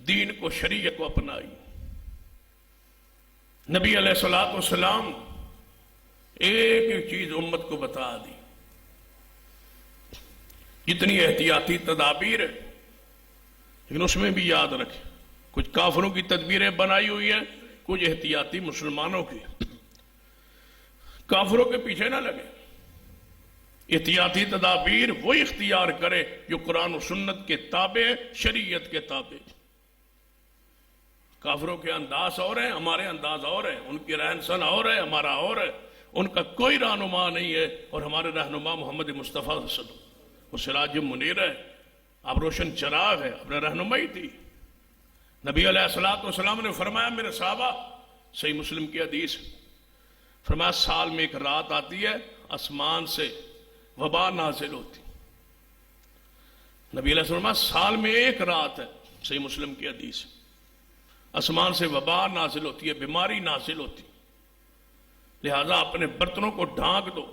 دین کو، شریعت کو اپنائی. نبی علیہ الصلوۃ والسلام ایک ایک چیز امت کو بتا دی. اتنی احتیاطی تدابیر ہے، لیکن اس میں بھی یاد رکھیں کچھ کافروں کی تدبیریں بنائی ہوئی ہیں، کچھ احتیاطی مسلمانوں کی. کافروں کے پیچھے نہ لگے. احتیاطی تدابیر وہی اختیار کرے جو قرآن و سنت کے تابع، شریعت کے تابع. کافروں کے انداز اور ہیں، ہمارے انداز اور ہیں، ان کی رہن سہن اور ہے، ہمارا اور ہے. ان کا کوئی رہنما نہیں ہے، اور ہمارے رہنما محمد مصطفیٰ صلی اللہ علیہ وسلم وہ سراج منیر ہے، آپ روشن چراغ ہے، اپنے رہنمائی تھی. نبی علیہ الصلوۃ والسلام نے فرمایا، میرے صحابہ، صحیح مسلم کی حدیث، فرمایا سال میں ایک رات آتی ہے آسمان سے وبا نازل ہوتی. نبی علیہ السلام فرمایا سال میں ایک رات ہے، صحیح مسلم کی حدیث، آسمان سے وبا نازل ہوتی ہے، بیماری نازل ہوتی. لہذا اپنے برتنوں کو ڈھانک دو،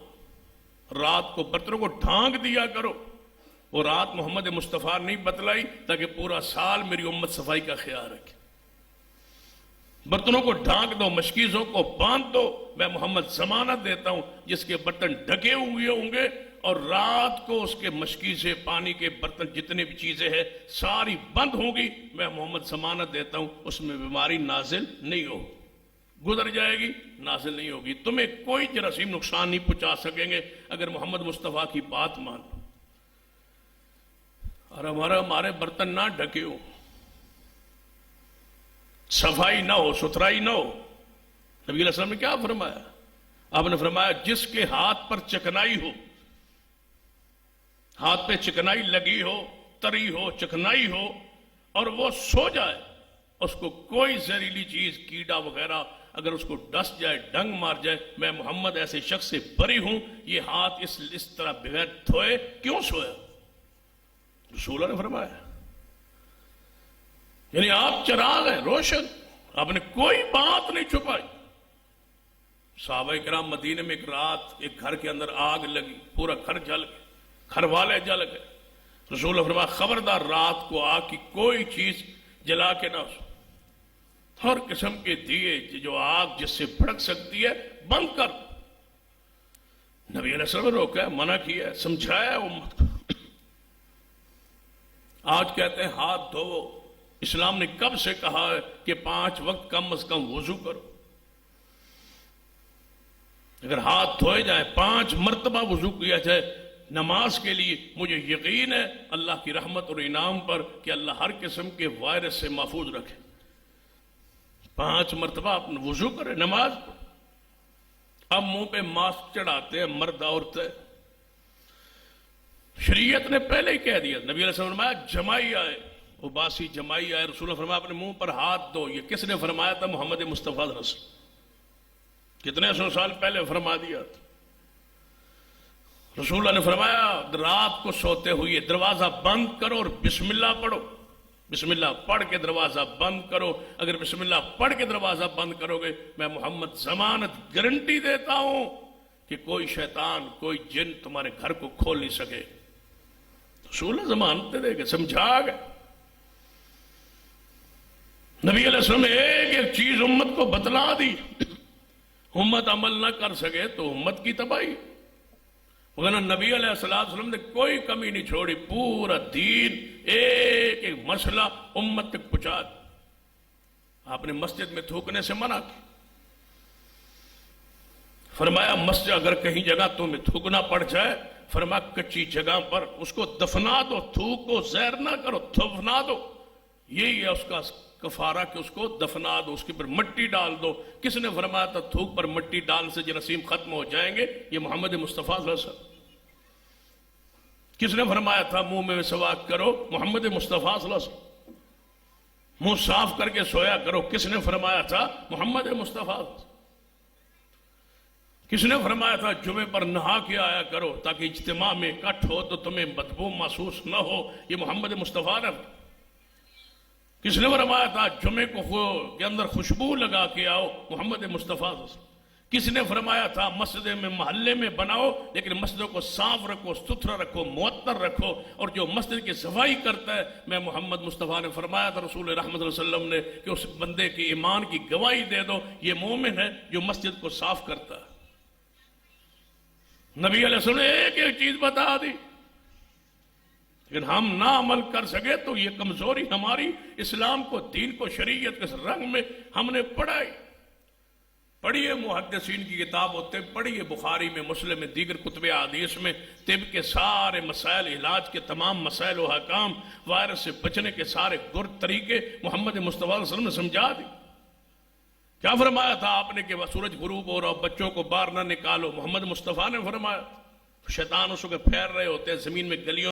رات کو برتنوں کو ڈھانک دیا کرو. وہ رات محمد مصطفیٰ نہیں بتلائی تاکہ پورا سال میری امت صفائی کا خیال رکھے. برتنوں کو ڈھانک دو، مشکیزوں کو باندھ دو. میں محمد ضمانت دیتا ہوں جس کے برتن ڈھکے ہوئے ہوں گے اور رات کو اس کے مشکیزیں، پانی کے برتن، جتنے بھی چیزیں ہیں ساری بند ہوں گی. میں محمد ضمانت دیتا ہوں اس میں بیماری نازل نہیں ہوگی، گزر جائے گی، نازل نہیں ہوگی. تمہیں کوئی جراثیم نقصان نہیں پہنچا سکیں گے اگر محمد مصطفیٰ کی بات مان لو. اور ہمارے برتن نہ ڈھکے ہو، صفائی نہ ہو، ستھرائی نہ ہو. نبی علیہ السلام نے کیا فرمایا؟ آپ نے فرمایا جس کے ہاتھ پر چکنائی ہو، ہاتھ پہ چکنائی لگی ہو، تری ہو، چکنائی ہو، اور وہ سو جائے، اس کو کوئی زہریلی چیز، کیڑا وغیرہ اگر اس کو ڈس جائے، ڈنگ مار جائے، میں محمد ایسے شخص سے بری ہوں. یہ ہاتھ اس طرح بغیر دھوئے کیوں سویا؟ رسول اللہ نے فرمایا. یعنی آپ چراغ ہیں، روشن، آپ نے کوئی بات نہیں چھپائی. صحابہ کرام مدینے میں ایک رات ایک گھر کے اندر آگ لگی، پورا گھر جل گیا، گھر والے جل گئے. رسول اللہ فرمایا خبردار رات کو آگ کی کوئی چیز جلا کے نہ سو. ہر قسم کے دیے جو آگ جس سے بھڑک سکتی ہے بند کر. نبی علیہ السلام نے روکا، منع کیا، سمجھایا امت کو. آج کہتے ہیں ہاتھ دھو. اسلام نے کب سے کہا ہے کہ 5 وقت کم از کم وضو کرو. اگر ہاتھ دھوئے جائیں، 5 مرتبہ وضو کیا جائے نماز کے لیے، مجھے یقین ہے اللہ کی رحمت اور انعام پر کہ اللہ ہر قسم کے وائرس سے محفوظ رکھے. 5 مرتبہ آپ وضو کریں نماز کو. اب منہ پہ ماسک چڑھاتے ہیں مرد عورتیں. شریعت نے پہلے ہی کہہ دیا. نبی علیہ السلام نے فرمایا جمائی آئے، اباسی جمائی آئے. رسول اللہ فرمایا اپنے منہ پر ہاتھ دو. یہ کس نے فرمایا تھا؟ محمد مصطفیٰ رسول. کتنے 100 سال پہلے فرما دیا تھا. رسول اللہ نے فرمایا رات کو سوتے ہوئے دروازہ بند کرو اور بسم اللہ پڑھو. بسم اللہ پڑھ کے دروازہ بند کرو. اگر بسم اللہ پڑھ کے دروازہ بند کرو گے، میں محمد ضمانت گارنٹی دیتا ہوں کہ کوئی شیطان، کوئی جن تمہارے گھر کو کھول نہیں سکے. رسول اللہ ضمانت دے گئے، سمجھا گئے. نبی علیہ السلام نے ایک ایک چیز امت کو بتلا دی. امت عمل نہ کر سکے تو امت کی تباہی. وگرنہ نبی علیہ السلام نے کوئی کمی نہیں چھوڑی، پورا دین ایک ایک مسئلہ امت تک پہنچا دیا. آپ نے مسجد میں تھوکنے سے منع کی. فرمایا مسجد اگر کہیں جگہ تمہیں تھوکنا پڑ جائے، فرمایا کچی جگہ پر اس کو دفنا دو، تھوک کو زہر نہ کرو، دفنا دو. یہی ہے اس کا کفارہ کہ اس کو دفنا دو، اس کے پر مٹی ڈال دو. کس نے فرمایا تھا تھوک پر مٹی ڈال سے جراثیم ختم ہو جائیں گے؟ یہ محمد مصطفیٰ صلی اللہ علیہ وسلم. کس نے فرمایا تھا منہ میں مسواک کرو؟ محمد مصطفیٰ صلی اللہ علیہ وسلم. منہ صاف کر کے سویا کرو، کس نے فرمایا تھا؟ محمد مصطفیٰ. کس نے فرمایا تھا جمعے پر نہا کے آیا کرو تاکہ اجتماع میں اکٹھ ہو تو تمہیں بدبو محسوس نہ ہو؟ یہ محمد مصطفیٰ نے. کس نے فرمایا تھا جمعے کو کے اندر خوشبو لگا کے آؤ؟ محمد مصطفیٰ. کس نے فرمایا تھا مسجد میں محلے میں بناؤ لیکن مسجدوں کو صاف رکھو، ستھرا رکھو، معطر رکھو، اور جو مسجد کی صفائی کرتا ہے، میں محمد مصطفیٰ نے فرمایا تھا رسول رحمت صلی اللہ علیہ وسلم نے کہ اس بندے کی ایمان کی گواہی دے دو، یہ مومن ہے جو مسجد کو صاف کرتا ہے۔ نبی علیہ السلام نے ایک ایک چیز بتا دی، لیکن ہم نہ عمل کر سکے تو یہ کمزوری ہماری اسلام کو، دین کو شریعت کے رنگ میں ہم نے پڑھائی۔ پڑھیے محدثین کی کتاب ہوتے، پڑھیے بخاری میں، مسلم میں، دیگر کتب حدیث میں طب کے سارے مسائل، علاج کے تمام مسائل و حکام، وائرس سے بچنے کے سارے گر طریقے محمد مصطفیٰ صلی اللہ علیہ وسلم نے سمجھا دی۔ کیا فرمایا تھا آپ نے کہ سورج غروب ہو رہا ہو، بچوں کو باہر نہ نکالو، محمد مصطفیٰ نے فرمایا۔ شیطان اس کو پھیر رہے ہوتے ہیں زمین میں، گلیوں